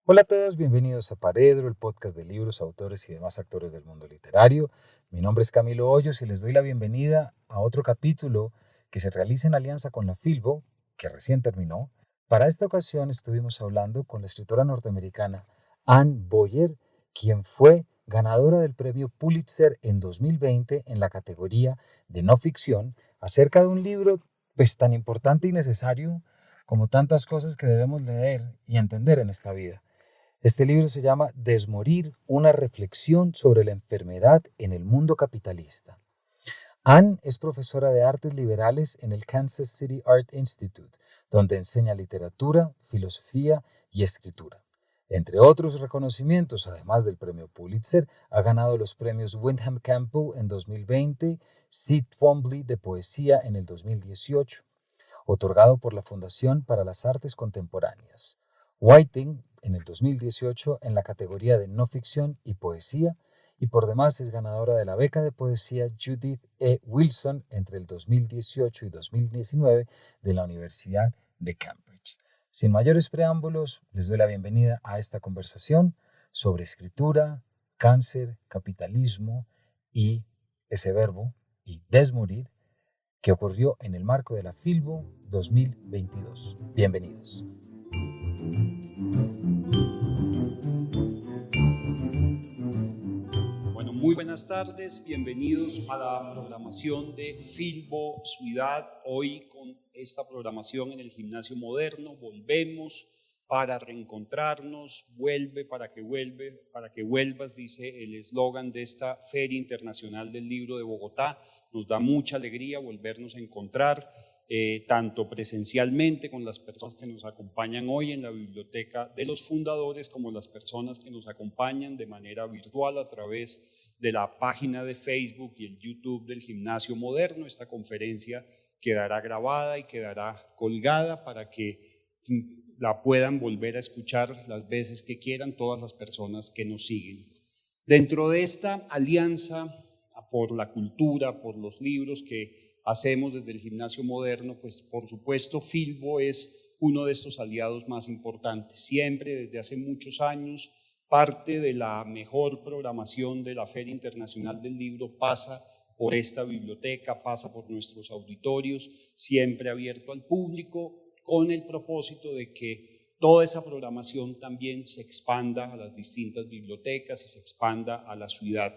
Hola a todos, bienvenidos a Paredro, el podcast de libros, autores y demás actores del mundo literario. Mi nombre es Camilo Hoyos y les doy la bienvenida a otro capítulo que se realiza en alianza con la Filbo, que recién terminó. Para esta ocasión estuvimos hablando con la escritora norteamericana Anne Boyer, quien fue ganadora del premio Pulitzer en 2020 en la categoría de no ficción, acerca de un libro pues tan importante y necesario como tantas cosas que debemos leer y entender en esta vida. Este libro se llama Desmorir, una reflexión sobre la enfermedad en el mundo capitalista. Anne es profesora de artes liberales en el Kansas City Art Institute, donde enseña literatura, filosofía y escritura. Entre otros reconocimientos, además del premio Pulitzer, ha ganado los premios Wyndham Campbell en 2020, Sid Twombly de poesía en el 2018, otorgado por la Fundación para las Artes Contemporáneas. Whiting en el 2018 en la categoría de no ficción y poesía, y por demás es ganadora de la beca de poesía Judith E. Wilson entre el 2018 y 2019 de la Universidad de Cambridge. Sin mayores preámbulos, les doy la bienvenida a esta conversación sobre escritura, cáncer, capitalismo y ese verbo, y desmorir, que ocurrió en el marco de la Filbo 2022. Bienvenidos. Bueno, muy buenas tardes, bienvenidos a la programación de Filbo Ciudad. Hoy con esta programación en el Gimnasio Moderno volvemos para reencontrarnos, vuelve para que vuelvas, dice el eslogan de esta Feria Internacional del Libro de Bogotá. Nos da mucha alegría volvernos a encontrar, tanto presencialmente con las personas que nos acompañan hoy en la Biblioteca de los Fundadores, como las personas que nos acompañan de manera virtual a través de la página de Facebook y el YouTube del Gimnasio Moderno. Esta conferencia quedará grabada y quedará colgada para que la puedan volver a escuchar las veces que quieran todas las personas que nos siguen. Dentro de esta alianza por la cultura, por los libros que hacemos desde el Gimnasio Moderno, pues por supuesto Filbo es uno de estos aliados más importantes. Siempre desde hace muchos años parte de la mejor programación de la Feria Internacional del Libro pasa por esta biblioteca, pasa por nuestros auditorios, siempre abierto al público, con el propósito de que toda esa programación también se expanda a las distintas bibliotecas y se expanda a la ciudad.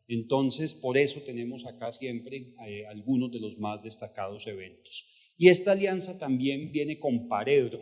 Entonces, por eso tenemos acá siempre algunos de los más destacados eventos. Y esta alianza también viene con Paredro,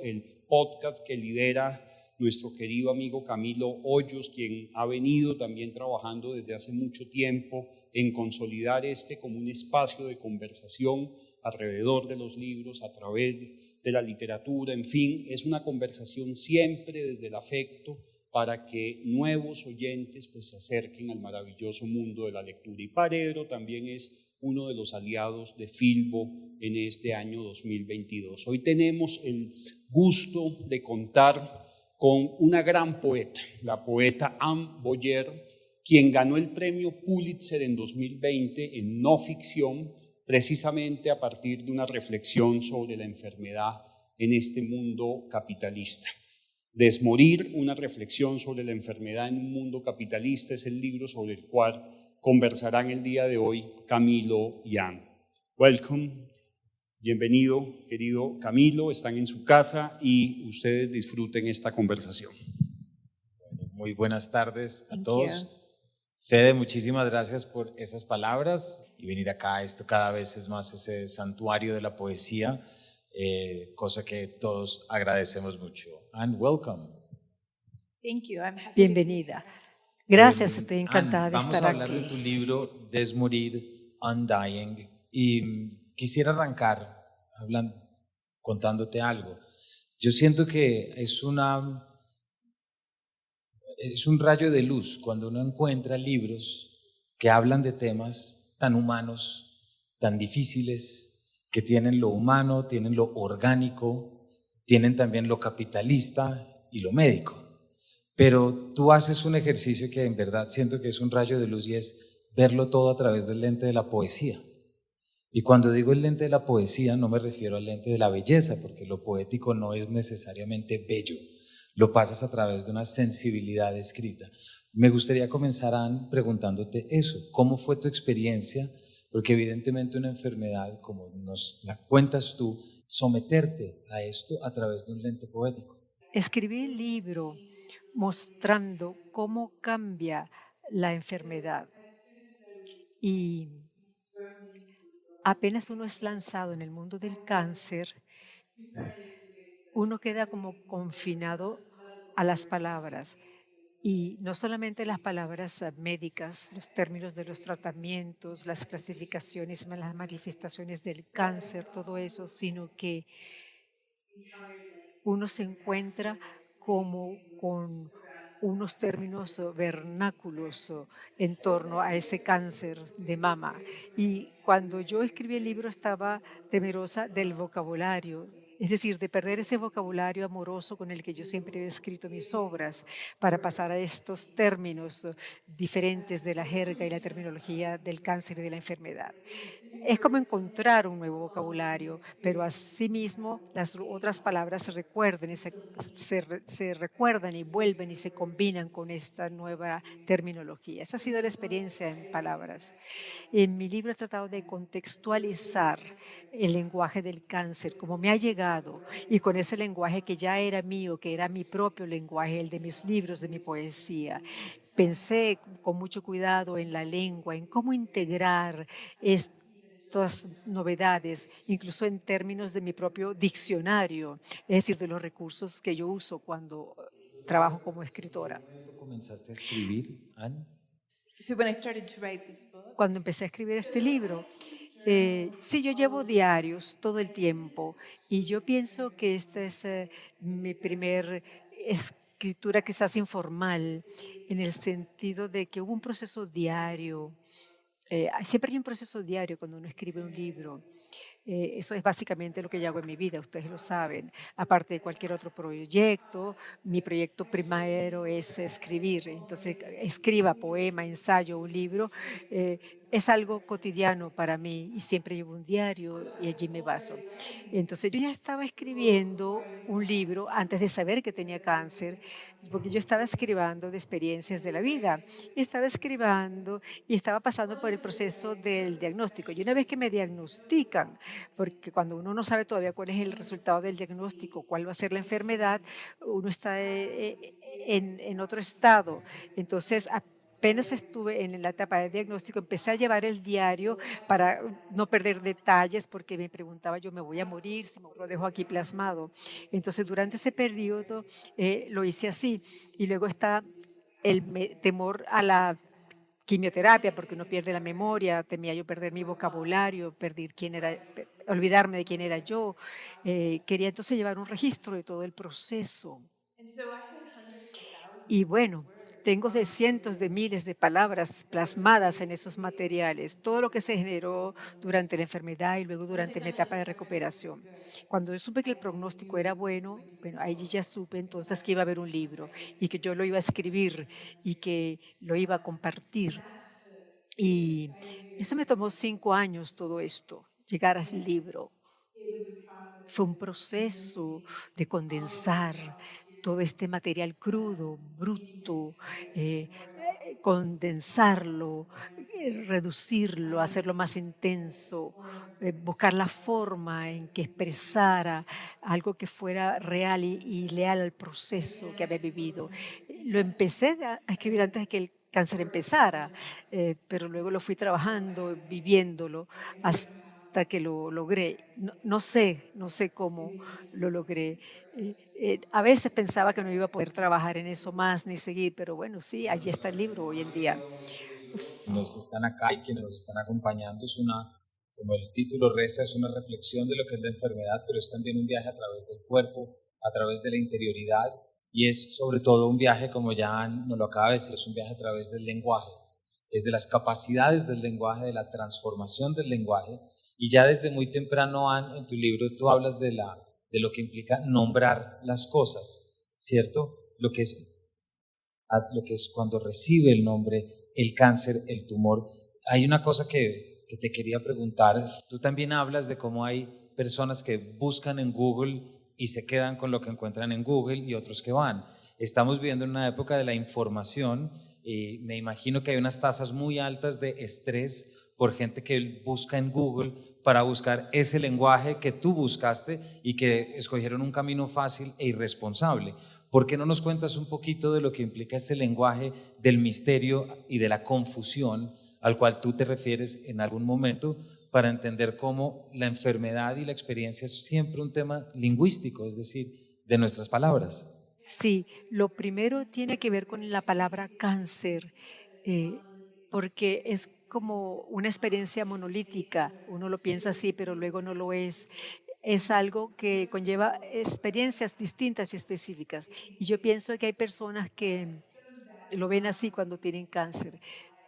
el podcast que lidera nuestro querido amigo Camilo Hoyos, quien ha venido también trabajando desde hace mucho tiempo en consolidar como un espacio de conversación alrededor de los libros, a través de la literatura, en fin, es una conversación siempre desde el afecto para que nuevos oyentes pues se acerquen al maravilloso mundo de la lectura. Y Paredro también es uno de los aliados de Filbo en este año 2022. Hoy tenemos el gusto de contar con una gran poeta, la poeta Anne Boyer, quien ganó el premio Pulitzer en 2020 en no ficción, precisamente a partir de una reflexión sobre la enfermedad en este mundo capitalista. Desmorir, una reflexión sobre la enfermedad en un mundo capitalista, es el libro sobre el cual conversarán el día de hoy Camilo y Anne. Welcome, bienvenido querido Camilo, están en su casa y ustedes disfruten esta conversación. Bueno, muy buenas tardes a todos. Fede, muchísimas gracias por esas palabras y venir acá. Esto cada vez es más ese santuario de la poesía, cosa que todos agradecemos mucho. And welcome. Thank you. I'm happy. Bienvenida. Gracias, estoy encantada Anne, de vamos estar a hablar aquí. de tu libro Desmorir, Undying, y quisiera arrancar contándote algo. Yo siento que es un rayo de luz cuando uno encuentra libros que hablan de temas tan humanos, tan difíciles, que tienen lo humano, tienen lo orgánico, tienen también lo capitalista y lo médico. Pero tú haces un ejercicio que en verdad siento que es un rayo de luz y es verlo todo a través del lente de la poesía. Y cuando digo el lente de la poesía no me refiero al lente de la belleza, porque lo poético no es necesariamente bello. lo pasas a través de una sensibilidad escrita. Me gustaría comenzar, Ann, preguntándote eso. ¿Cómo fue tu experiencia? Porque evidentemente una enfermedad, como nos la cuentas tú, someterte a esto a través de un lente poético. Escribí el libro mostrando cómo cambia la enfermedad y apenas uno es lanzado en el mundo del cáncer, uno queda como confinado a las palabras. Y no solamente las palabras médicas, los términos de los tratamientos, las clasificaciones, las manifestaciones del cáncer, todo eso, sino que uno se encuentra como con unos términos vernáculos en torno a ese cáncer de mama. Y cuando yo escribí el libro estaba temerosa del vocabulario, es decir, de perder ese vocabulario amoroso con el que yo siempre he escrito mis obras, para pasar a estos términos diferentes de la jerga y la terminología del cáncer y de la enfermedad. Es como encontrar un nuevo vocabulario, pero asimismo las otras palabras se recuerdan se recuerdan y vuelven y se combinan con esta nueva terminología. Esa ha sido la experiencia en palabras. En mi libro he tratado de contextualizar el lenguaje del cáncer, como me ha llegado, y con ese lenguaje que ya era mío, que era mi propio lenguaje, el de mis libros, de mi poesía. Pensé con mucho cuidado en la lengua, en cómo integrar estas novedades, incluso en términos de mi propio diccionario, es decir, de los recursos que yo uso cuando trabajo como escritora. ¿Cuándo comenzaste a escribir, Ann? So when I started to write this book, Cuando empecé a escribir este libro, sí, yo llevo diarios todo el tiempo y yo pienso que esta es mi primer escritura quizás informal, en el sentido de que hubo un proceso diario. Siempre hay un proceso diario cuando uno escribe un libro. Eso es básicamente lo que yo hago en mi vida, ustedes lo saben. Aparte de cualquier otro proyecto, mi proyecto primero es escribir. Entonces, escriba poema, ensayo, un libro. Es algo cotidiano para mí y siempre llevo un diario y allí me baso. Entonces, yo ya estaba escribiendo un libro antes de saber que tenía cáncer, porque yo estaba escribiendo de experiencias de la vida. Estaba escribiendo y estaba pasando por el proceso del diagnóstico. Y una vez que me diagnostican, porque cuando uno no sabe todavía cuál es el resultado del diagnóstico, cuál va a ser la enfermedad, uno está en otro estado. Entonces, apenas estuve en la etapa de diagnóstico, empecé a llevar el diario para no perder detalles, porque me preguntaba yo, ¿me voy a morir si lo dejo aquí plasmado? Entonces, durante ese periodo lo hice así. Y luego está el temor a la quimioterapia, porque uno pierde la memoria, temía yo perder mi vocabulario, olvidarme de quién era yo. Quería entonces llevar un registro de todo el proceso. and so I had hundreds of thousands. Y bueno, tengo de cientos de miles de palabras plasmadas en esos materiales, todo lo que se generó durante la enfermedad y luego durante mi etapa de recuperación. Cuando yo supe que el pronóstico era bueno, ahí ya supe entonces que iba a haber un libro y que yo lo iba a escribir y que lo iba a compartir. Y eso me tomó 5 años todo esto, llegar al libro. Fue un proceso de condensar todo este material crudo, bruto, condensarlo, reducirlo, hacerlo más intenso, buscar la forma en que expresara algo que fuera real y leal al proceso que había vivido. Lo empecé a escribir antes de que el cáncer empezara, pero luego lo fui trabajando, viviéndolo, hasta que lo logré. No sé cómo lo logré. A veces pensaba que no iba a poder trabajar en eso más ni seguir, pero bueno, sí, allí está el libro hoy en día. Quienes están acá y quienes nos están acompañando, como el título reza, es una reflexión de lo que es la enfermedad, pero es también un viaje a través del cuerpo, a través de la interioridad, y es sobre todo un viaje, como ya nos lo acaba de decir, es un viaje a través del lenguaje, es de las capacidades del lenguaje, de la transformación del lenguaje, y ya desde muy temprano, Ann, en tu libro tú hablas de lo que implica nombrar las cosas, ¿cierto? Lo que es cuando recibe el nombre, el cáncer, el tumor. Hay una cosa que te quería preguntar. Tú también hablas de cómo hay personas que buscan en Google y se quedan con lo que encuentran en Google y otros que van. Estamos viviendo en una época de la información y me imagino que hay unas tasas muy altas de estrés por gente que busca en Google para buscar ese lenguaje que tú buscaste y que escogieron un camino fácil e irresponsable. ¿Por qué no nos cuentas un poquito de lo que implica ese lenguaje del misterio y de la confusión al cual tú te refieres en algún momento, para entender cómo la enfermedad y la experiencia es siempre un tema lingüístico, es decir, de nuestras palabras? Sí, lo primero tiene que ver con la palabra cáncer, eh, porque es como una experiencia monolítica. Uno lo piensa así, pero luego no lo es. Es algo que conlleva experiencias distintas y específicas. Y yo pienso que hay personas que lo ven así cuando tienen cáncer,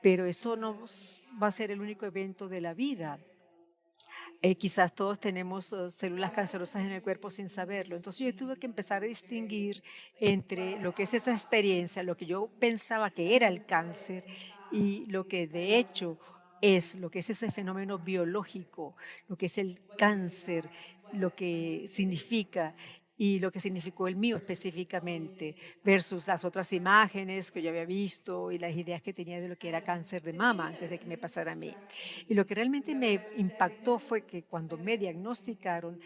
pero eso no va a ser el único evento de la vida. Quizás todos tenemos células cancerosas en el cuerpo sin saberlo. Entonces yo tuve que empezar a distinguir entre lo que es esa experiencia, lo que yo pensaba que era el cáncer y lo que de hecho es, lo que es ese fenómeno biológico, lo que es el cáncer, lo que significa y lo que significó el mío específicamente, versus las otras imágenes que yo había visto y las ideas que tenía de lo que era cáncer de mama antes de que me pasara a mí. Y lo que realmente me impactó fue que cuando me diagnosticaron,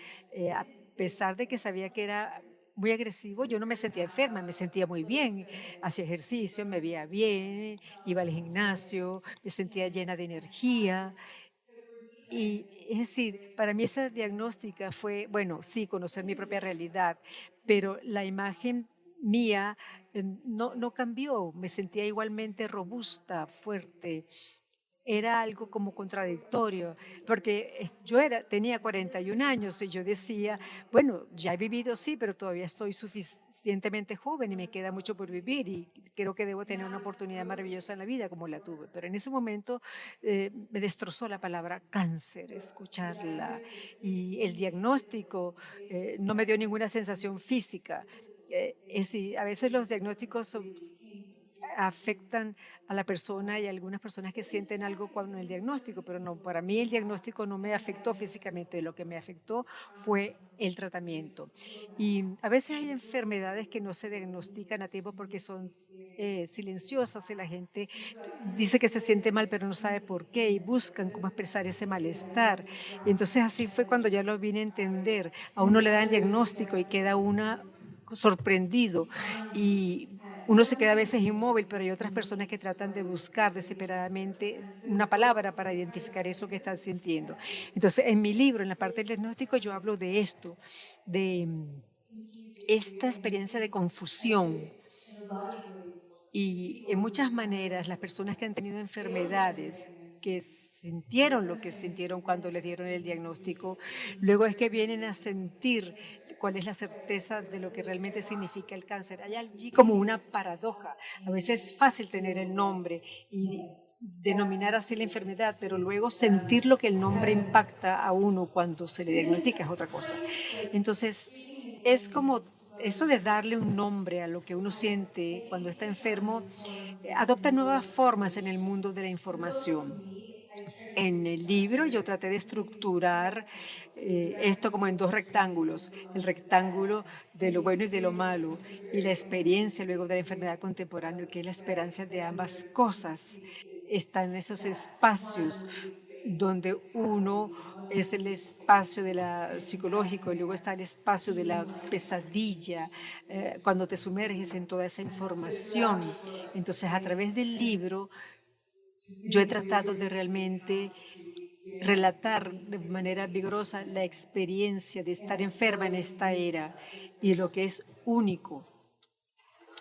a pesar de que sabía que era muy agresivo, yo no me sentía enferma, me sentía muy bien, hacía ejercicio, me veía bien, iba al gimnasio, me sentía llena de energía. Y es decir, para mí esa diagnóstica fue, bueno, sí, conocer mi propia realidad, pero la imagen mía no cambió, me sentía igualmente robusta, fuerte, era algo como contradictorio, porque tenía 41 años y yo decía, bueno, ya he vivido, sí, pero todavía estoy suficientemente joven y me queda mucho por vivir y creo que debo tener una oportunidad maravillosa en la vida como la tuve. Pero en ese momento me destrozó la palabra cáncer, escucharla, y el diagnóstico no me dio ninguna sensación física. Es decir, a veces los diagnósticos afectan a la persona y algunas personas que sienten algo con el diagnóstico, pero no, para mí el diagnóstico no me afectó físicamente, lo que me afectó fue el tratamiento. Y a veces hay enfermedades que no se diagnostican a tiempo porque son silenciosas y la gente dice que se siente mal pero no sabe por qué y buscan cómo expresar ese malestar. Y entonces así fue cuando ya lo vine a entender. A uno le dan el diagnóstico y queda una sorprendido y uno se queda a veces inmóvil, pero hay otras personas que tratan de buscar desesperadamente una palabra para identificar eso que están sintiendo. Entonces, en mi libro, en la parte del diagnóstico, yo hablo de esto, de esta experiencia de confusión. Y en muchas maneras, las personas que han tenido enfermedades, que sintieron lo que sintieron cuando les dieron el diagnóstico, luego es que vienen a sentir cuál es la certeza de lo que realmente significa el cáncer. Hay allí como una paradoja. A veces es fácil tener el nombre y denominar así la enfermedad, pero luego sentir lo que el nombre impacta a uno cuando se le diagnostica es otra cosa. Entonces, es como eso de darle un nombre a lo que uno siente cuando está enfermo, adopta nuevas formas en el mundo de la información. En el libro yo traté de estructurar esto como en dos rectángulos, el rectángulo de lo bueno y de lo malo, y la experiencia luego de la enfermedad contemporánea, que es la esperanza de ambas cosas. Están esos espacios donde uno es el espacio de la psicológico y luego está el espacio de la pesadilla, cuando te sumerges en toda esa información. Entonces, a través del libro, yo he tratado de realmente relatar de manera vigorosa la experiencia de estar enferma en esta era y de lo que es único,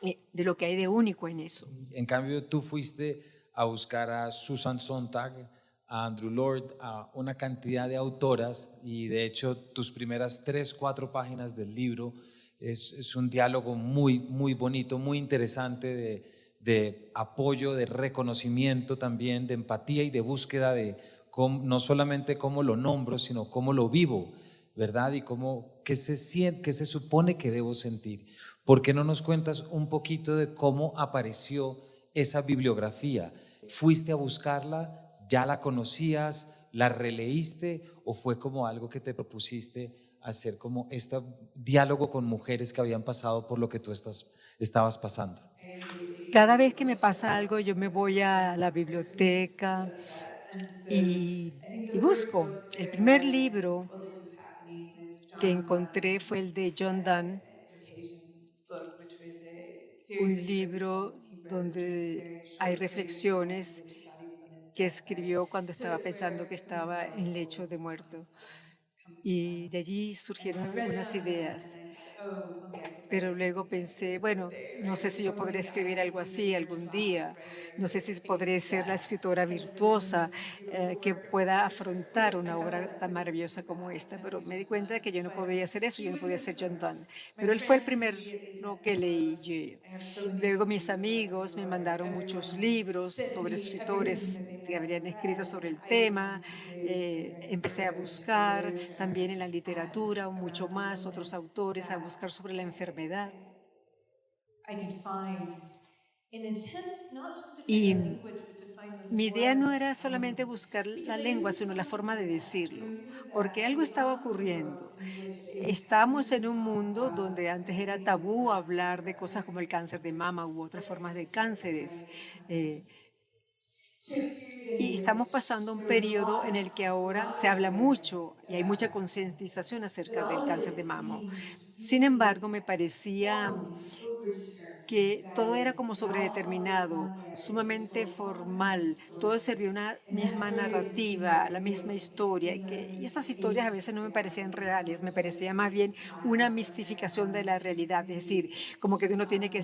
de lo que hay de único en eso. En cambio, tú fuiste a buscar a Susan Sontag, a Andrew Lord, a una cantidad de autoras, y de hecho tus primeras 3, 4 páginas del libro es un diálogo muy, muy bonito, muy interesante de apoyo, de reconocimiento también, de empatía y de búsqueda de no solamente cómo lo nombro, sino cómo lo vivo, ¿verdad? Y qué se siente, qué se supone que debo sentir. ¿Por qué no nos cuentas un poquito de cómo apareció esa bibliografía? ¿Fuiste a buscarla? ¿Ya la conocías? ¿La releíste? ¿O fue como algo que te propusiste hacer como este diálogo con mujeres que habían pasado por lo que tú estabas pasando? Cada vez que me pasa algo, yo me voy a la biblioteca y busco. El primer libro que encontré fue el de John Donne, un libro donde hay reflexiones que escribió cuando estaba pensando que estaba en lecho de muerto. Y de allí surgieron algunas ideas. Pero luego pensé, bueno, no sé si yo podré escribir algo así algún día, no sé si podré ser la escritora virtuosa que pueda afrontar una obra tan maravillosa como esta, pero me di cuenta de que yo no podía hacer eso, yo no podía ser John Donne. Pero él fue el primero que leí yo. Luego mis amigos me mandaron muchos libros sobre escritores que habrían escrito sobre el tema. Empecé a buscar también en la literatura, mucho más, otros autores, a buscar sobre la enfermedad. Y mi idea no era solamente buscar la lengua, sino la forma de decirlo, porque algo estaba ocurriendo. Estamos en un mundo donde antes era tabú hablar de cosas como el cáncer de mama u otras formas de cánceres. eh, y estamos pasando un periodo en el que ahora se habla mucho y hay mucha concientización acerca del cáncer de mama. Sin embargo, me parecía que todo era como sobredeterminado, sumamente formal, todo servía una misma narrativa, la misma historia, y esas historias a veces no me parecían reales, me parecía más bien una mistificación de la realidad, es decir, como que uno tiene que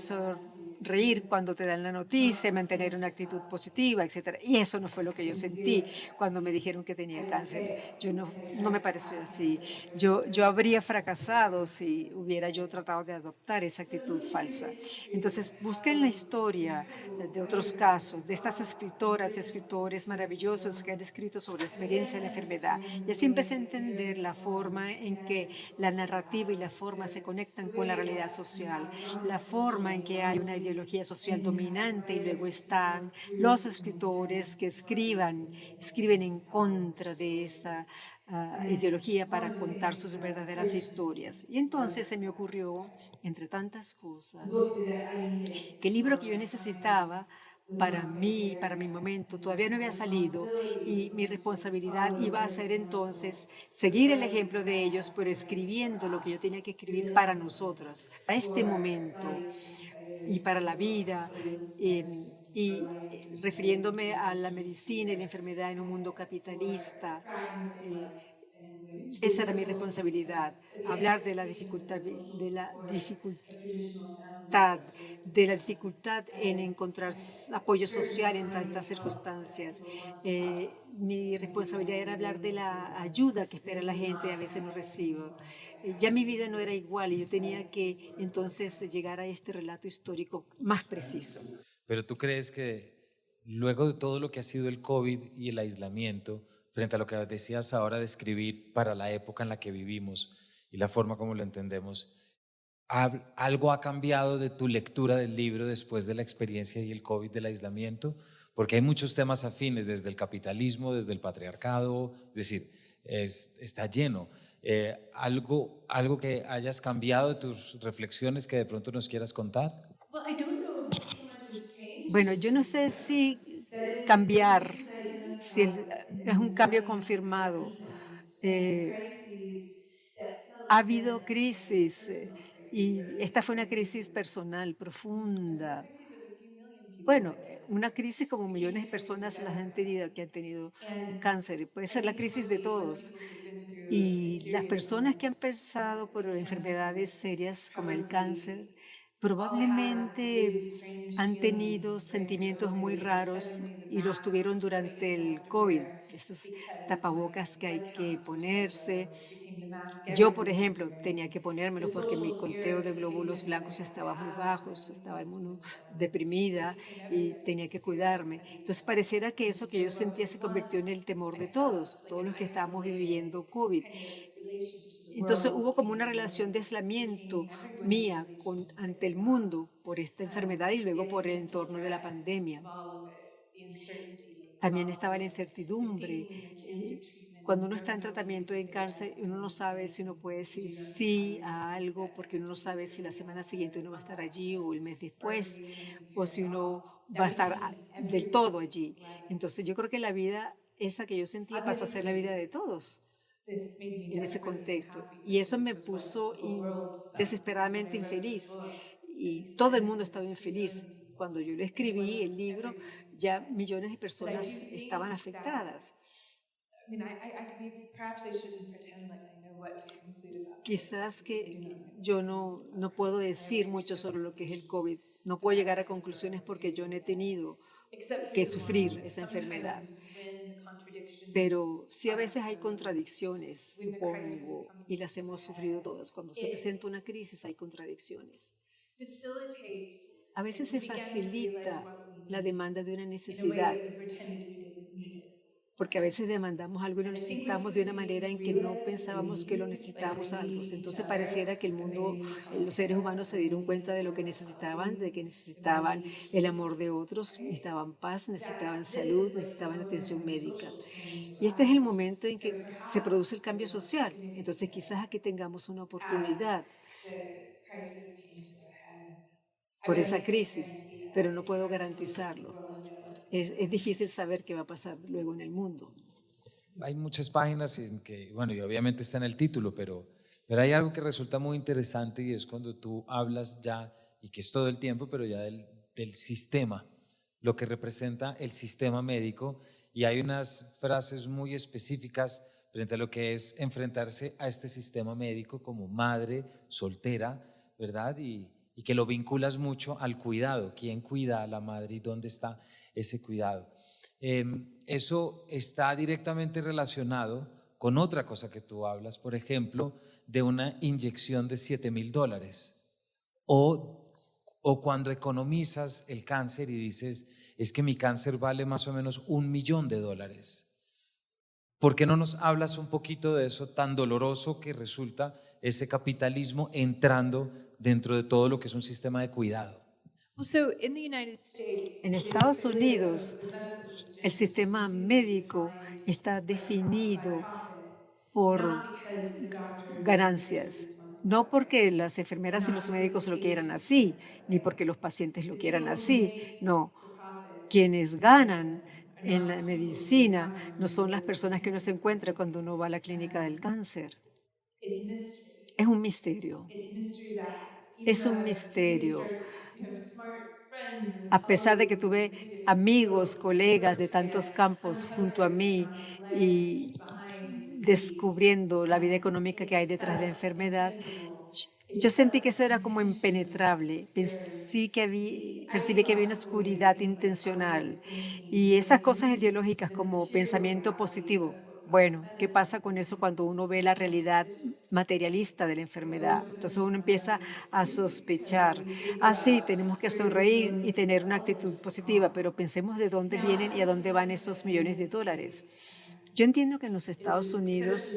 reír cuando te dan la noticia, mantener una actitud positiva, etcétera. Y eso no fue lo que yo sentí cuando me dijeron que tenía cáncer. Yo no me pareció así. Yo habría fracasado si hubiera yo tratado de adoptar esa actitud falsa. Entonces, busquen la historia de otros casos, de estas escritoras y escritores maravillosos que han escrito sobre la experiencia de la enfermedad. Y así empecé a entender la forma en que la narrativa y la forma se conectan con la realidad social, la forma en que hay una ideología social dominante y luego están los escritores que escriben en contra de esa ideología para contar sus verdaderas historias. Y entonces se me ocurrió, entre tantas cosas, que el libro que yo necesitaba para mí, para mi momento, todavía no había salido y mi responsabilidad iba a ser entonces seguir el ejemplo de ellos, pero escribiendo lo que yo tenía que escribir para nosotros, para este momento y para la vida. Refiriéndome a la medicina y la enfermedad en un mundo capitalista, esa era mi responsabilidad, hablar de la dificultad en encontrar apoyo social en tantas circunstancias. Mi responsabilidad era hablar de la ayuda que espera la gente y a veces no recibe. Ya mi vida no era igual y yo tenía que entonces llegar a este relato histórico más preciso. Pero tú crees que luego de todo lo que ha sido el COVID y el aislamiento, frente a lo que decías ahora de escribir para la época en la que vivimos y la forma como lo entendemos, ¿algo ha cambiado de tu lectura del libro después de la experiencia y el COVID del aislamiento? Porque hay muchos temas afines, desde el capitalismo, desde el patriarcado, es decir, está lleno. ¿Algo que hayas cambiado de tus reflexiones que de pronto nos quieras contar? Bueno, yo no sé si cambiar, si es un cambio confirmado. Ha habido crisis y esta fue una crisis personal profunda. Bueno, una crisis como millones de personas las han tenido, que han tenido un cáncer. Puede ser la crisis de todos. Y las personas que han pasado por enfermedades serias como el cáncer probablemente han tenido sentimientos muy raros y los tuvieron durante el COVID, estos tapabocas que hay que ponerse. Yo, por ejemplo, tenía que ponérmelo porque mi conteo de glóbulos blancos estaba muy bajo, estaba deprimida y tenía que cuidarme. Entonces pareciera que eso que yo sentía se convirtió en el temor de todos los que estábamos viviendo COVID. Entonces hubo como una relación de aislamiento mía ante el mundo por esta enfermedad y luego por el entorno de la pandemia. También estaba la incertidumbre. Cuando uno está en tratamiento en cáncer, uno no sabe si uno puede decir sí a algo, porque uno no sabe si la semana siguiente uno va a estar allí o el mes después, o si uno va a estar del todo allí. Entonces yo creo que la vida esa que yo sentía pasó a ser la vida de todos en ese contexto. Y eso me puso desesperadamente infeliz. Y todo el mundo estaba infeliz. Cuando yo lo escribí, el libro, ya millones de personas estaban afectadas. Quizás que yo no puedo decir mucho sobre lo que es el COVID. No puedo llegar a conclusiones porque yo no he tenido que sufrir esa enfermedad. Pero sí a veces hay contradicciones, supongo, y las hemos sufrido todas. Cuando se presenta una crisis hay contradicciones. A veces se facilita la demanda de una necesidad, porque a veces demandamos algo y lo necesitamos de una manera en que no pensábamos que lo necesitábamos antes. Entonces pareciera que el mundo, los seres humanos se dieron cuenta de lo que necesitaban, de que necesitaban el amor de otros, necesitaban paz, necesitaban salud, necesitaban atención médica. Y este es el momento en que se produce el cambio social. Entonces quizás aquí tengamos una oportunidad por esa crisis, pero no puedo garantizarlo. Es difícil saber qué va a pasar luego en el mundo. Hay muchas páginas en que, bueno, y obviamente está en el título, pero hay algo que resulta muy interesante y es cuando tú hablas ya, y que es todo el tiempo, pero ya del sistema, lo que representa el sistema médico, y hay unas frases muy específicas frente a lo que es enfrentarse a este sistema médico como madre soltera, ¿verdad? Y que lo vinculas mucho al cuidado, quién cuida a la madre y dónde está ese cuidado. Eso está directamente relacionado con otra cosa que tú hablas, por ejemplo, de una inyección de $7,000 o cuando economizas el cáncer y dices, es que mi cáncer vale más o menos $1,000,000. ¿Por qué no nos hablas un poquito de eso tan doloroso que resulta ese capitalismo entrando dentro de todo lo que es un sistema de cuidado? En Estados Unidos, el sistema médico está definido por ganancias, no porque las enfermeras y los médicos lo quieran así, ni porque los pacientes lo quieran así, no. Quienes ganan en la medicina no son las personas que uno se encuentra cuando uno va a la clínica del cáncer. Es un misterio. Es un misterio. A pesar de que tuve amigos, colegas de tantos campos junto a mí y descubriendo la vida económica que hay detrás de la enfermedad, yo sentí que eso era como impenetrable. Percibí que había una oscuridad intencional y esas cosas ideológicas como pensamiento positivo. Bueno, ¿qué pasa con eso cuando uno ve la realidad materialista de la enfermedad? Entonces uno empieza a sospechar. Sí, tenemos que sonreír y tener una actitud positiva, pero pensemos de dónde vienen y a dónde van esos millones de dólares. Yo entiendo que en los Estados Unidos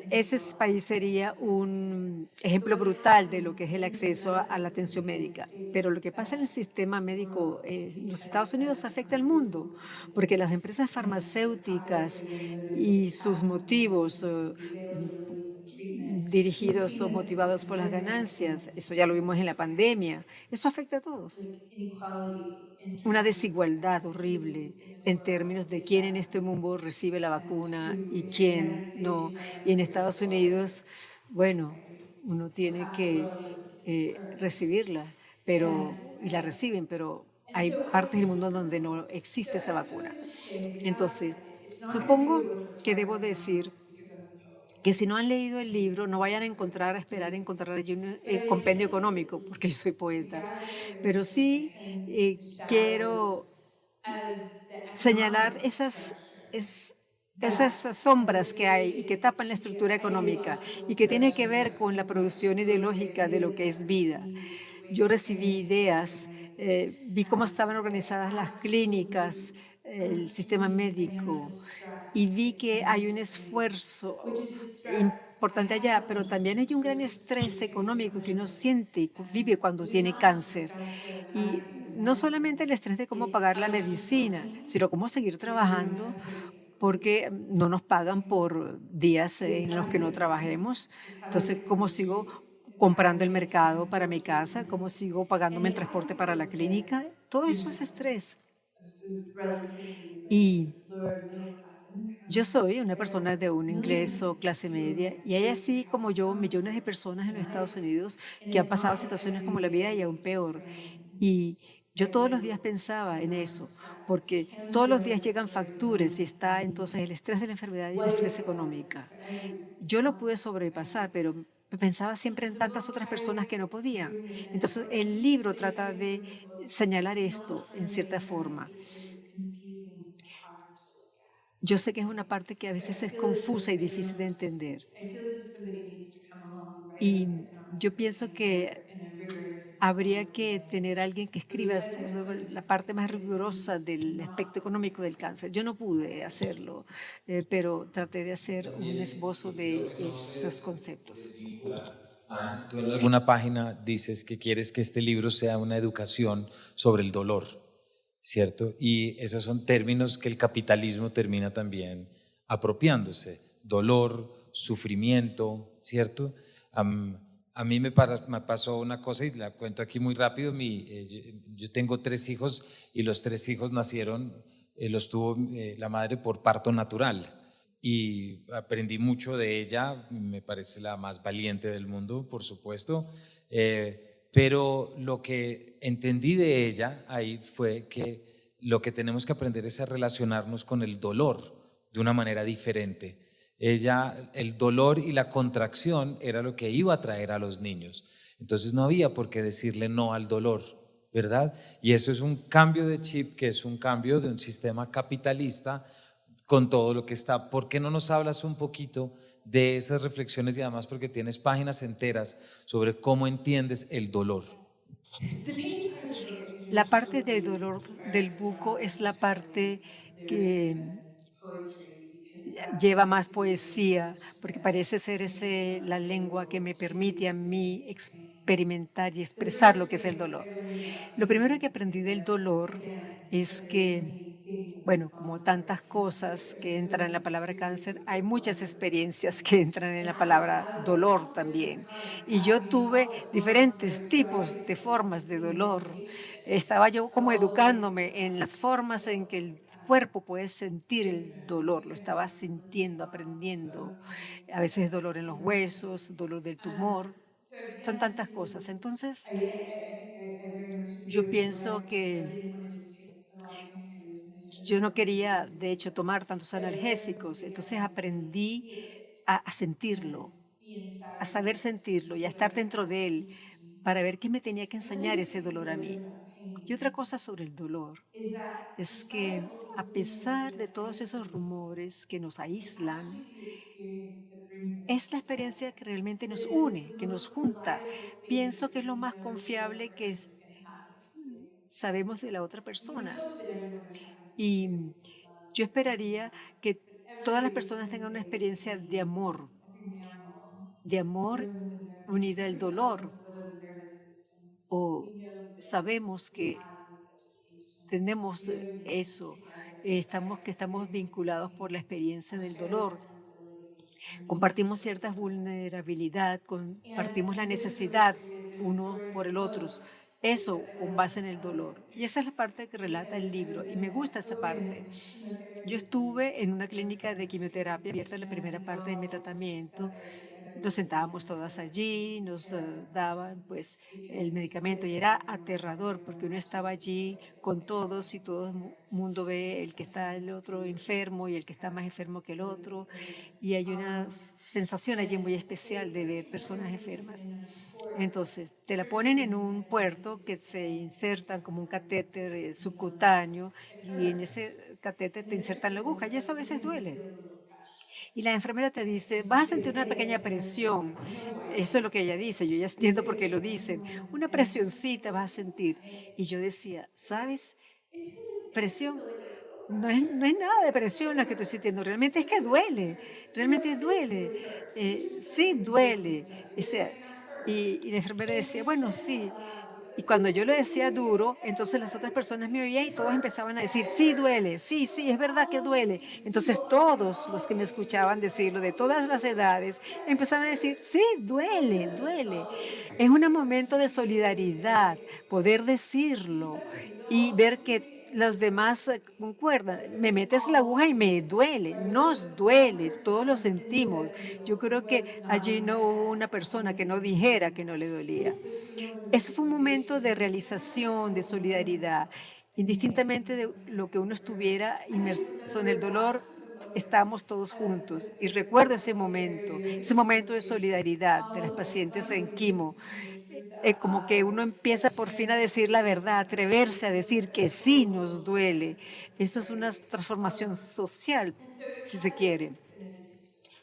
ese país sería un ejemplo brutal de lo que es el acceso a la atención médica. Pero lo que pasa en el sistema médico en los Estados Unidos afecta al mundo, porque las empresas farmacéuticas y sus motivos dirigidos o motivados por las ganancias, eso ya lo vimos en la pandemia, eso afecta a todos. Una desigualdad horrible en términos de quién en este mundo recibe la vacuna y quién no. Y en Estados Unidos, bueno, uno tiene que recibirla, y la reciben, pero hay partes del mundo donde no existe esa vacuna. Entonces, supongo que debo decir que si no han leído el libro, no vayan a esperar encontrar allí un compendio económico, porque yo soy poeta. Pero sí quiero señalar esas sombras que hay y que tapan la estructura económica y que tiene que ver con la producción ideológica de lo que es vida. Yo recibí ideas, vi cómo estaban organizadas las clínicas, el sistema médico, y vi que hay un esfuerzo importante allá, pero también hay un gran estrés económico que uno siente y vive cuando tiene cáncer. Y no solamente el estrés de cómo pagar la medicina, sino cómo seguir trabajando porque no nos pagan por días en los que no trabajemos. Entonces, ¿cómo sigo comprando el mercado para mi casa? ¿Cómo sigo pagándome el transporte para la clínica? Todo eso es estrés. Y yo soy una persona de un ingreso clase media y hay así como yo millones de personas en los Estados Unidos que han pasado situaciones como la vida y aún peor. Y yo todos los días pensaba en eso, porque todos los días llegan facturas y está entonces el estrés de la enfermedad y el estrés económica. Yo lo pude sobrepasar, pero pensaba siempre en tantas otras personas que no podían. Entonces el libro trata de señalar esto en cierta forma. Yo sé que es una parte que a veces es confusa y difícil de entender. Y yo pienso que habría que tener alguien que escriba sobre la parte más rigurosa del aspecto económico del cáncer. Yo no pude hacerlo, pero traté de hacer un esbozo de esos conceptos. Tú en alguna página dices que quieres que este libro sea una educación sobre el dolor, ¿cierto? Y esos son términos que el capitalismo termina también apropiándose. Dolor, sufrimiento, ¿cierto? A mí me pasó una cosa y la cuento aquí muy rápido. Yo tengo 3 hijos y los 3 hijos nacieron, los tuvo la madre por parto natural. Y aprendí mucho de ella, me parece la más valiente del mundo, por supuesto, pero lo que entendí de ella ahí fue que lo que tenemos que aprender es a relacionarnos con el dolor de una manera diferente. El dolor y la contracción era lo que iba a traer a los niños, entonces no había por qué decirle no al dolor, ¿verdad? Y eso es un cambio de chip, que es un cambio de un sistema capitalista con todo lo que está. ¿Por qué no nos hablas un poquito de esas reflexiones y además porque tienes páginas enteras sobre cómo entiendes el dolor? La parte del dolor del buco es la parte que lleva más poesía, porque parece ser la lengua que me permite a mí experimentar y expresar lo que es el dolor. Lo primero que aprendí del dolor es que, bueno, como tantas cosas que entran en la palabra cáncer, hay muchas experiencias que entran en la palabra dolor también. Y yo tuve diferentes tipos de formas de dolor. Estaba yo como educándome en las formas en que el cuerpo puede sentir el dolor, lo estaba sintiendo, aprendiendo. A veces dolor en los huesos, dolor del tumor, son tantas cosas. Entonces, yo pienso que yo no quería, de hecho, tomar tantos analgésicos, entonces aprendí a sentirlo, a saber sentirlo y a estar dentro de él para ver qué me tenía que enseñar ese dolor a mí. Y otra cosa sobre el dolor es que a pesar de todos esos rumores que nos aíslan, es la experiencia que realmente nos une, que nos junta. Pienso que es lo más confiable que sabemos de la otra persona. Y yo esperaría que todas las personas tengan una experiencia de amor unida al dolor. O sabemos que tenemos eso, que estamos vinculados por la experiencia del dolor. Compartimos cierta vulnerabilidad, compartimos la necesidad uno por el otro. Eso con base en el dolor. Y esa es la parte que relata el libro y me gusta esa parte. Yo estuve en una clínica de quimioterapia abierta la primera parte de mi tratamiento. Nos sentábamos todas allí, nos daban pues el medicamento y era aterrador porque uno estaba allí con todos y todo el mundo ve el que está el otro enfermo y el que está más enfermo que el otro y hay una sensación allí muy especial de ver personas enfermas. Entonces, te la ponen en un puerto que se insertan como un catéter subcutáneo y en ese catéter te insertan la aguja y eso a veces duele. Y la enfermera te dice, vas a sentir una pequeña presión. Eso es lo que ella dice, yo ya entiendo por qué lo dicen. Una presioncita vas a sentir. Y yo decía, ¿sabes? Presión. No es nada de presión la que estoy sintiendo, realmente es que duele, realmente duele, sí duele. O sea, y la enfermera decía, bueno, sí, Y cuando yo lo decía duro, entonces las otras personas me oían y todos empezaban a decir, sí, duele, sí, sí, es verdad que duele. Entonces todos los que me escuchaban decirlo, de todas las edades, empezaban a decir, sí, duele, duele. Es un momento de solidaridad poder decirlo y ver que los demás concuerdan. Me metes la aguja y me duele, nos duele, todos lo sentimos. Yo creo que allí no hubo una persona que no dijera que no le dolía. Ese fue un momento de realización, de solidaridad. Indistintamente de lo que uno estuviera inmerso en el dolor, estábamos todos juntos. Y recuerdo ese momento de solidaridad de las pacientes en quimo, como que uno empieza por fin a decir la verdad, atreverse a decir que sí nos duele. Eso es una transformación social, si se quiere.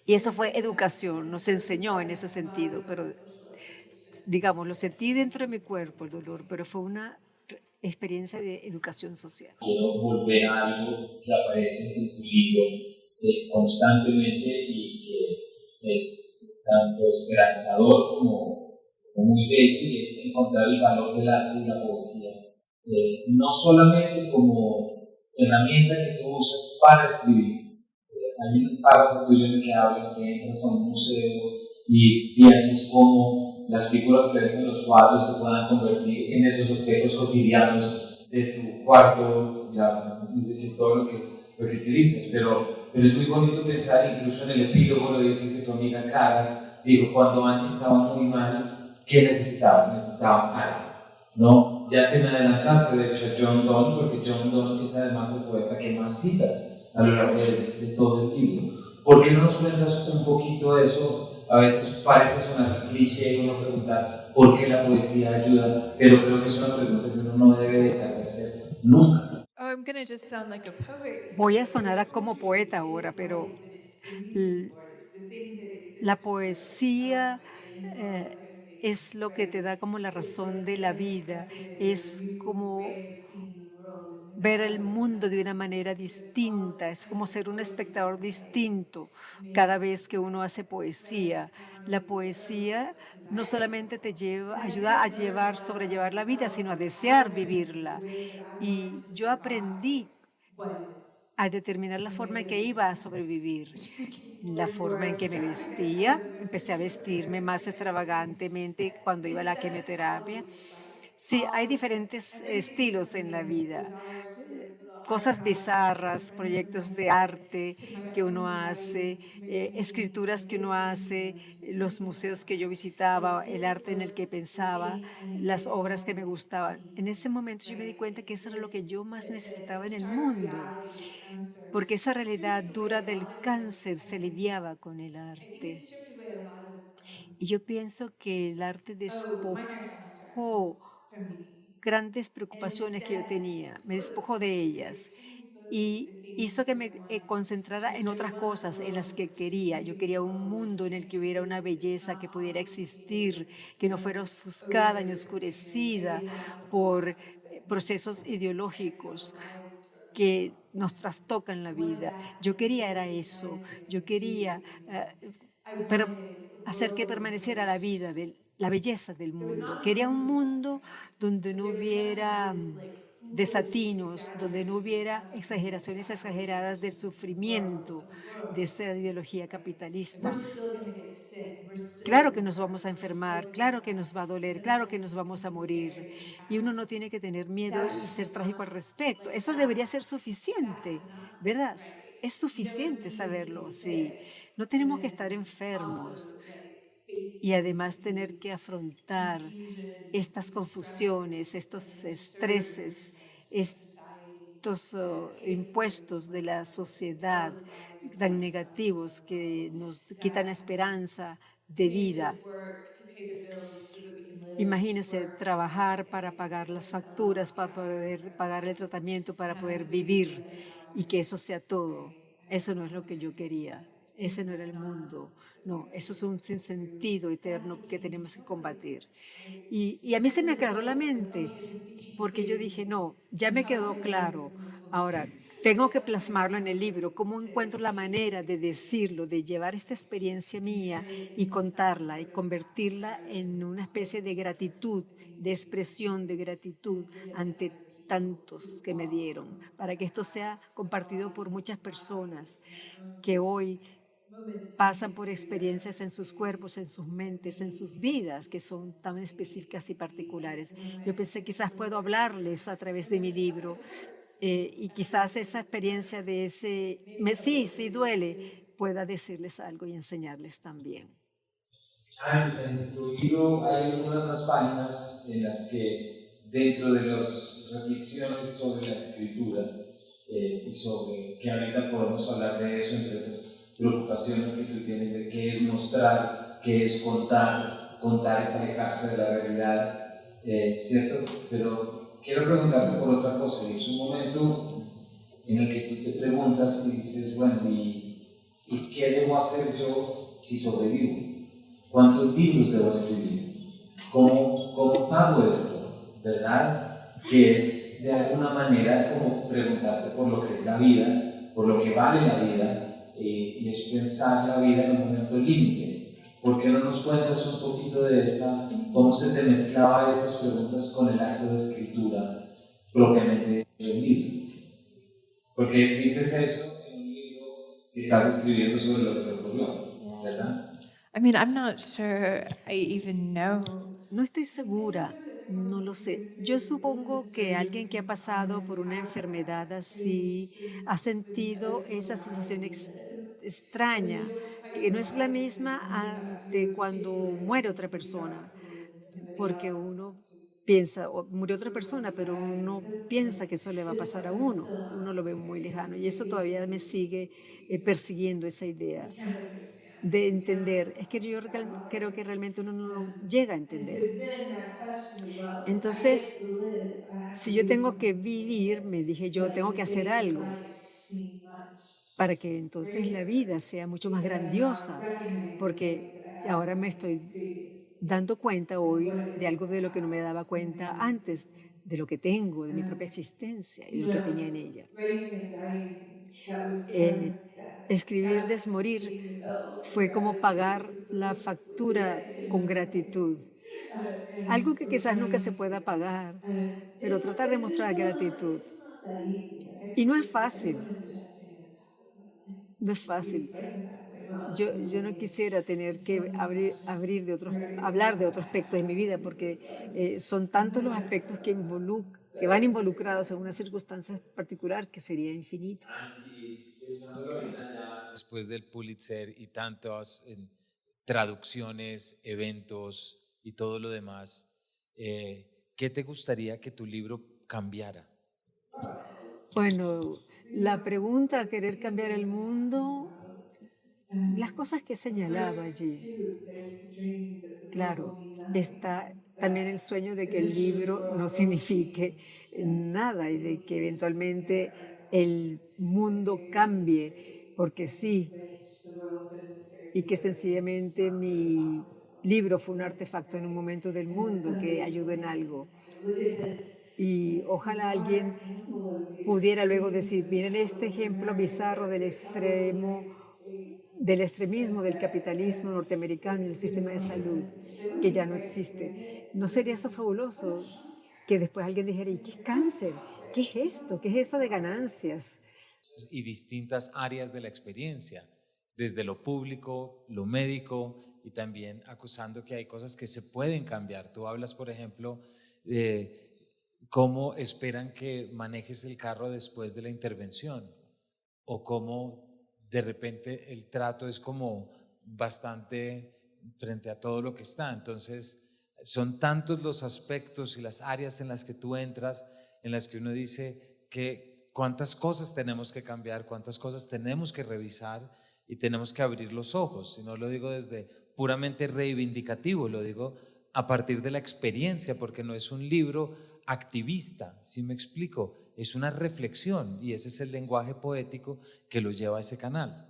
Y eso fue educación, nos enseñó en ese sentido, pero digamos, lo sentí dentro de mi cuerpo el dolor, pero fue una experiencia de educación social. Quiero volver a algo que aparece en tu libro constantemente y que es tanto esperanzador como muy bello, y es encontrar el valor del arte y la poesía, no solamente como herramienta que tú usas para escribir. Hay un párrafo tuyo en el que hablas que entras a un museo y piensas cómo las figuras que ves en los cuadros se puedan convertir en esos objetos cotidianos de tu cuarto, ya, es decir, todo lo que utilizas. Pero es muy bonito pensar, incluso en el epílogo lo dices, que tu amiga Cara dijo, cuando Annie estaba muy mal, ¿qué necesitaba? Necesitaba algo, ¿no? Ya te me adelantaste, de hecho, a John Donne, porque John Donne es además el poeta que más citas a lo largo de todo el libro. ¿Por qué no nos cuentas un poquito de eso? A veces parece sonar cliché uno preguntar por qué la poesía ayuda, pero creo que es una pregunta que uno no debe dejar de hacer nunca. Oh, I'm gonna just sound like a poet. Voy a sonar como poeta ahora, pero la poesía es lo que te da como la razón de la vida, es como ver el mundo de una manera distinta, es como ser un espectador distinto cada vez que uno hace poesía. La poesía no solamente te ayuda a sobrellevar la vida, sino a desear vivirla. Y yo aprendí a determinar la forma en que iba a sobrevivir, la forma en que me vestía. Empecé a vestirme más extravagantemente cuando iba a la quimioterapia. Sí, hay diferentes estilos en la vida, cosas bizarras, proyectos de arte que uno hace, escrituras que uno hace, los museos que yo visitaba, el arte en el que pensaba, las obras que me gustaban. En ese momento yo me di cuenta que eso era lo que yo más necesitaba en el mundo, porque esa realidad dura del cáncer se lidiaba con el arte. Y yo pienso que el arte despojó grandes preocupaciones que yo tenía, me despojó de ellas y hizo que me concentrara en otras cosas en las que quería. Yo quería un mundo en el que hubiera una belleza que pudiera existir, que no fuera ofuscada ni oscurecida por procesos ideológicos que nos trastocan la vida. Yo quería era eso, yo quería pero hacer que permaneciera la vida, la belleza del mundo. Quería un mundo donde no hubiera desatinos, donde no hubiera exageraciones exageradas del sufrimiento de esta ideología capitalista. Claro que nos vamos a enfermar, claro que nos va a doler, claro que nos vamos a morir. Y uno no tiene que tener miedo y ser trágico al respecto. Eso debería ser suficiente, ¿verdad? Es suficiente saberlo, sí. No tenemos que estar enfermos y además tener que afrontar estas confusiones, estos estreses, estos impuestos de la sociedad tan negativos que nos quitan la esperanza de vida. Imagínense trabajar para pagar las facturas, para poder pagar el tratamiento, para poder vivir y que eso sea todo. Eso no es lo que yo quería. Ese no era el mundo. No, eso es un sinsentido eterno que tenemos que combatir. Y a mí se me aclaró la mente porque yo dije, no, ya me quedó claro. Ahora, tengo que plasmarlo en el libro. ¿Cómo encuentro la manera de decirlo, de llevar esta experiencia mía y contarla y convertirla en una especie de gratitud, de expresión de gratitud ante tantos que me dieron, para que esto sea compartido por muchas personas que hoy pasan por experiencias en sus cuerpos, en sus mentes, en sus vidas, que son tan específicas y particulares? Yo pensé, quizás puedo hablarles a través de mi libro, y quizás esa experiencia de sí, sí duele, pueda decirles algo y enseñarles también. En tu libro hay algunas páginas en las que, dentro de las reflexiones sobre la escritura y sobre que ahorita podemos hablar de eso, entre esas preocupaciones que tú tienes de qué es mostrar, qué es contar, contar es alejarse de la realidad, ¿cierto? Pero quiero preguntarte por otra cosa, y es un momento en el que tú te preguntas y dices, bueno, ¿y qué debo hacer yo si sobrevivo? ¿Cuántos libros debo escribir? ¿Cómo pago esto? ¿Verdad? Que es de alguna manera como preguntarte por lo que es la vida, por lo que vale la vida, y es pensar la vida en un momento límite. ¿Por qué no nos cuentas un poquito de cómo se te mezclaba esas preguntas con el acto de escritura propiamente del libro? Porque dices eso en un libro que estás escribiendo sobre lo que te ocurrió, ¿verdad? I mean, I'm not sure I even know. No estoy segura, no lo sé. Yo supongo que alguien que ha pasado por una enfermedad así ha sentido esa sensación extraña, que no es la misma ante cuando muere otra persona, porque uno piensa, o murió otra persona, pero uno piensa que eso le va a pasar a uno lo ve muy lejano, y eso todavía me sigue persiguiendo esa idea de entender. Es que yo creo que realmente uno no lo llega a entender. Entonces, si yo tengo que vivir, me dije yo, tengo que hacer algo para que entonces la vida sea mucho más grandiosa, porque ahora me estoy dando cuenta hoy de algo de lo que no me daba cuenta antes, de lo que tengo, de mi propia existencia y lo que tenía en ella. Eh, Escribir Desmorir fue como pagar la factura con gratitud, algo que quizás nunca se pueda pagar, pero tratar de mostrar gratitud. Y no es fácil, no es fácil. Yo no quisiera tener que abrir hablar de otro aspecto de mi vida, porque son tantos los aspectos que van involucrados en una circunstancia particular que sería infinito. Después del Pulitzer y tantas traducciones, eventos y todo lo demás, ¿qué te gustaría que tu libro cambiara? Bueno, la pregunta, querer cambiar el mundo, las cosas que he señalado allí. Claro, está también el sueño de que el libro no signifique nada y de que eventualmente el mundo cambie, porque sí, y que sencillamente mi libro fue un artefacto en un momento del mundo que ayudó en algo. Y ojalá alguien pudiera luego decir, miren este ejemplo bizarro del extremismo del capitalismo norteamericano y el sistema de salud, que ya no existe. ¿No sería eso fabuloso? Que después alguien dijera, ¿y qué es cáncer? ¿Qué es esto? ¿Qué es eso de ganancias? Y distintas áreas de la experiencia, desde lo público, lo médico, y también acusando que hay cosas que se pueden cambiar. Tú hablas, por ejemplo, de cómo esperan que manejes el carro después de la intervención, o cómo de repente el trato es como bastante frente a todo lo que está. Entonces, son tantos los aspectos y las áreas en las que tú entras, en las que uno dice que cuántas cosas tenemos que cambiar, cuántas cosas tenemos que revisar y tenemos que abrir los ojos. Y no lo digo desde puramente reivindicativo, lo digo a partir de la experiencia, porque no es un libro activista, ¿sí me explico? Es una reflexión, y ese es el lenguaje poético que lo lleva a ese canal.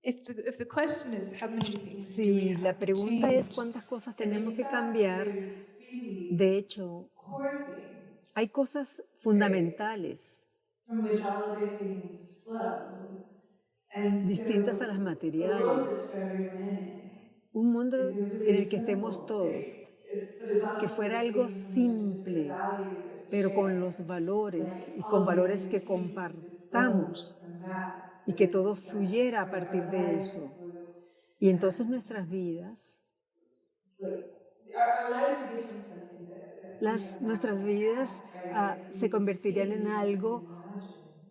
If the question is how many things do we Si la have to pregunta es change, cuántas cosas then in tenemos que fact cambiar, there's really de hecho, core things hay cosas that fundamentales from which all other things flow. And distintas a las so the world materiales, is for everyone un is mundo a really en el que estemos simple todos, thing. But it's que also fuera the algo thing in which it's for the simple, value to pero con share. los valores Like y con all valores living que things that flow compartamos from that, y that que is todo success. fluyera a partir Our de lives eso. would, Y entonces nuestras vidas, like, our lives would become something that we have not nuestras yet vidas had, right? Like se we, convertirían things en we can't even algo imagine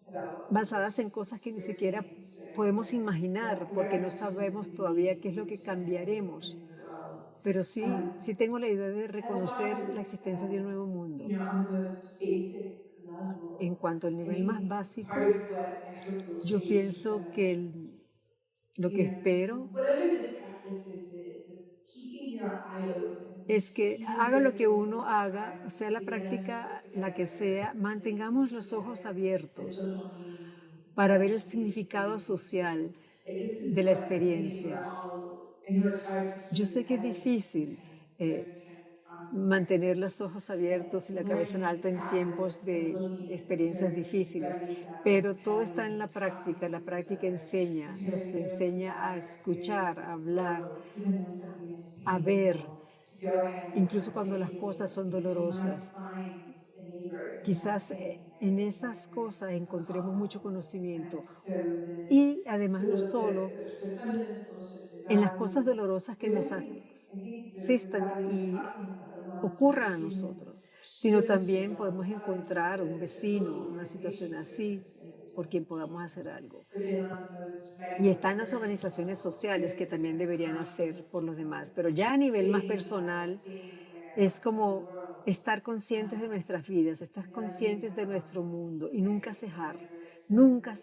about what basadas en cosas que ni those siquiera things, right? podemos imaginar That porque we're no ever soon sabemos to todavía qué be es lo que reached in cambiaremos. the new world. Pero sí tengo la idea de As far reconocer la existencia de un nuevo mundo. on the most basic level, En cuanto al I nivel más think básico, part of what I hope will yo change is pienso that, que lo que espero whatever this practice is of keeping your eye open, es que even haga lo que during uno haga, times sea la we get práctica la que together, sea, mantengamos los ojos together, abiertos social media, para ver el to see this significado big social space. Like, this de is la hard. I think we're experiencia. all, I know it's hard to Yo keep sé your que es head difícil mantener los ojos abiertos y la cabeza en alto en tiempos de experiencias difíciles, pero todo está en la práctica. La práctica enseña, nos enseña a escuchar, a hablar, a ver, incluso cuando las cosas son dolorosas. Quizás en esas cosas encontremos mucho conocimiento. Y además no solo en las cosas dolorosas que nos asistan y ocurran a nosotros, sino también podemos encontrar un vecino, una situación así, por quien podamos hacer algo. Y están las organizaciones sociales que también deberían hacer por los demás, pero ya a nivel más personal es como estar conscientes de nuestras vidas, estar conscientes de nuestro mundo y nunca cejar, nunca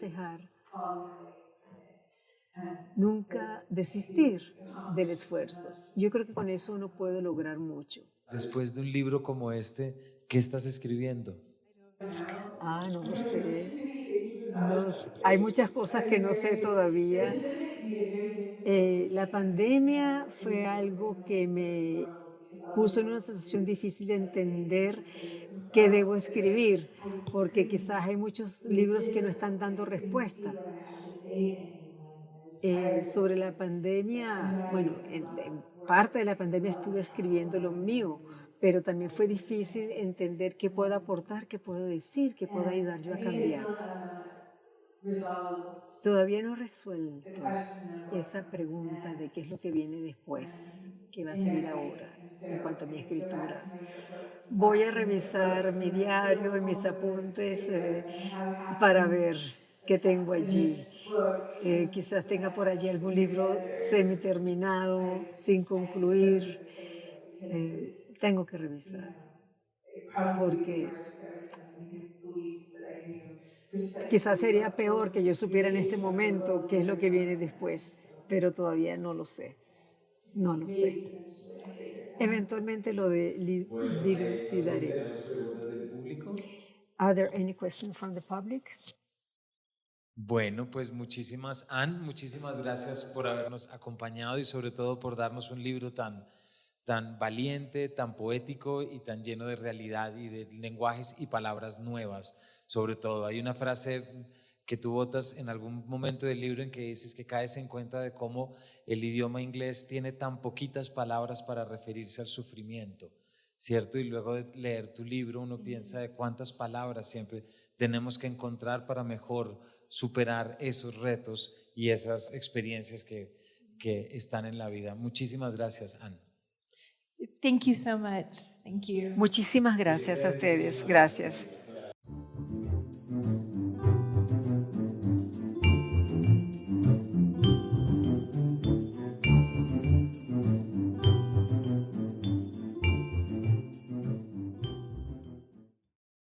desistir del esfuerzo. Yo creo que con eso uno puede lograr mucho. Después de un libro como este, ¿qué estás escribiendo? No lo sé. Hay muchas cosas que no sé todavía. La pandemia fue algo que me puso en una situación difícil de entender qué debo escribir, porque quizás hay muchos libros que no están dando respuesta. Sobre la pandemia, bueno, en parte de la pandemia estuve escribiendo lo mío, pero también fue difícil entender qué puedo aportar, qué puedo decir, qué puedo ayudar yo a cambiar. Todavía no he resuelto esa pregunta de qué es lo que viene después, qué va a seguir ahora en cuanto a mi escritura. Voy a revisar mi diario y mis apuntes para ver qué tengo allí. Quizás tenga por allí algún libro semiterminado, sin concluir. Tengo que revisar, porque quizás sería peor que yo supiera en este momento qué es lo que viene después, pero todavía no lo sé. No lo sé. Eventualmente lo dilucidaré. ¿Tenemos preguntas del público? Are there any questions from the public? Bueno, pues Ann, muchísimas gracias por habernos acompañado y sobre todo por darnos un libro tan valiente, tan poético y tan lleno de realidad y de lenguajes y palabras nuevas. Sobre todo, hay una frase que tú botas en algún momento del libro en que dices que caes en cuenta de cómo el idioma inglés tiene tan poquitas palabras para referirse al sufrimiento, ¿cierto? Y luego de leer tu libro uno piensa de cuántas palabras siempre tenemos que encontrar para mejor superar esos retos y esas experiencias que están en la vida. Muchísimas gracias, Ann. Thank you so much. Thank you. Muchísimas gracias a ustedes. Gracias.